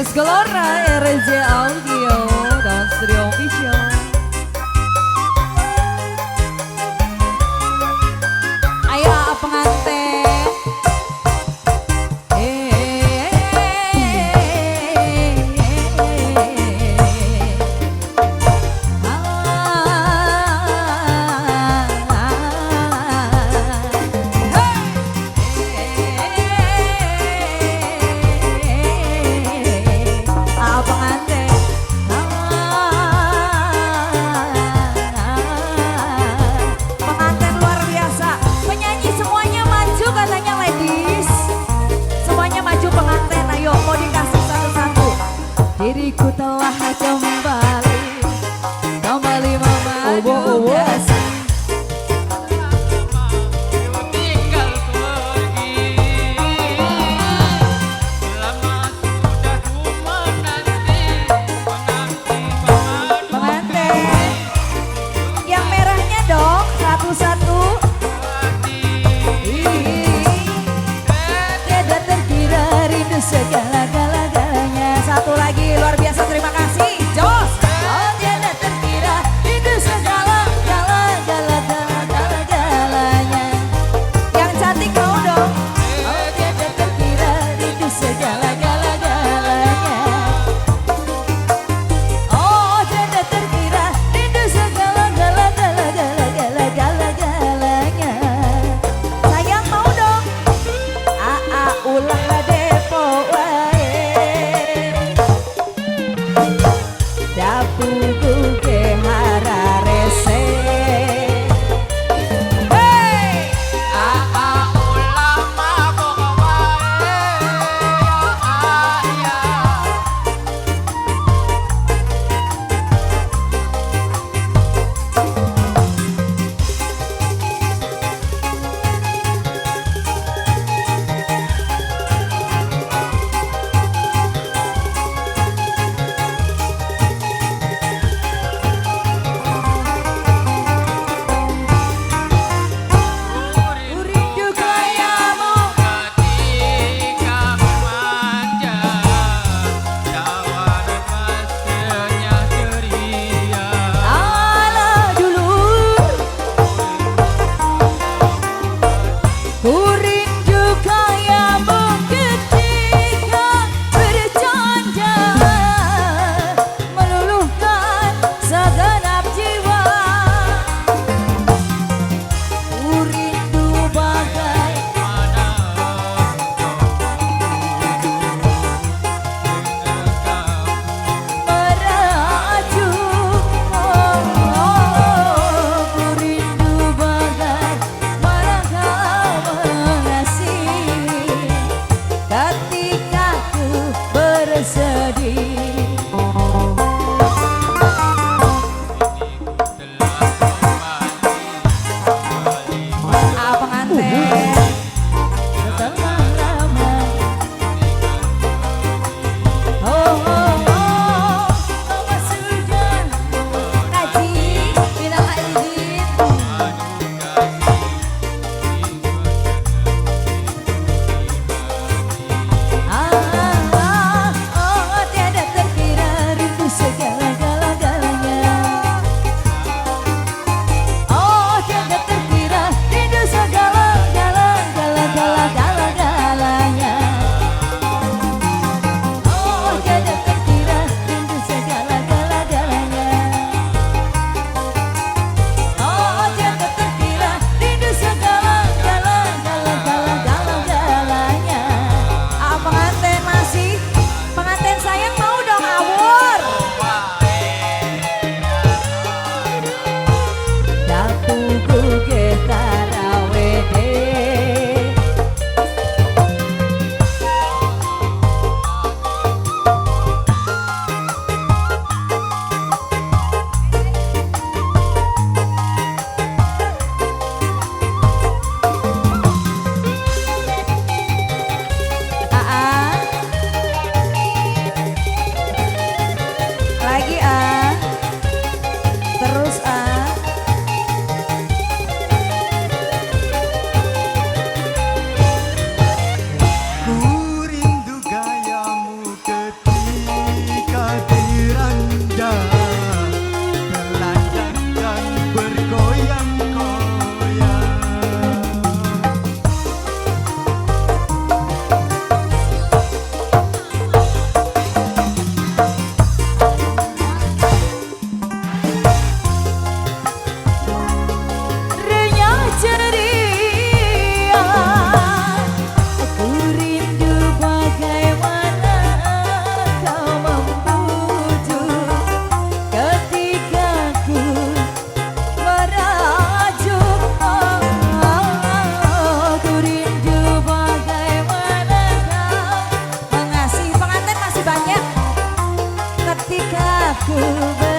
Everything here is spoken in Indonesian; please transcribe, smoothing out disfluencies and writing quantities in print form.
Res Gelora RJ Audio dan Studio Official. Ayo pengantin. Diriku telah kembali memadu kasih. Tinggal pergi, lama sudah ku menanti Pengantin, yang merahnya dong satu-satu. Tidak terkira rindu segala-galanya. Satu lagi luar biasa, terima kasih Jos. Oh tiada terkira rindu segala-galanya. Yang cantik mau dong. Oh tiada terkira rindu segala-galanya. Oh tiada terkira rindu segala-galanya. Sayang mau dong. Ulah depo dapuku ke hararese. Hey! ulama pokoknya ya Rindu kayamu. ketika memanja tawaran mesra ceria. Ala dulu ku rindu kayamu ketika bercanda meluluhkan segenap jiwa. Ku rindu bagai merajuk. Ku rindu bagai kau mengasihi ketika ku bersedih. Pengantin setelah lama. Lama sudah kaji bilang izin. aku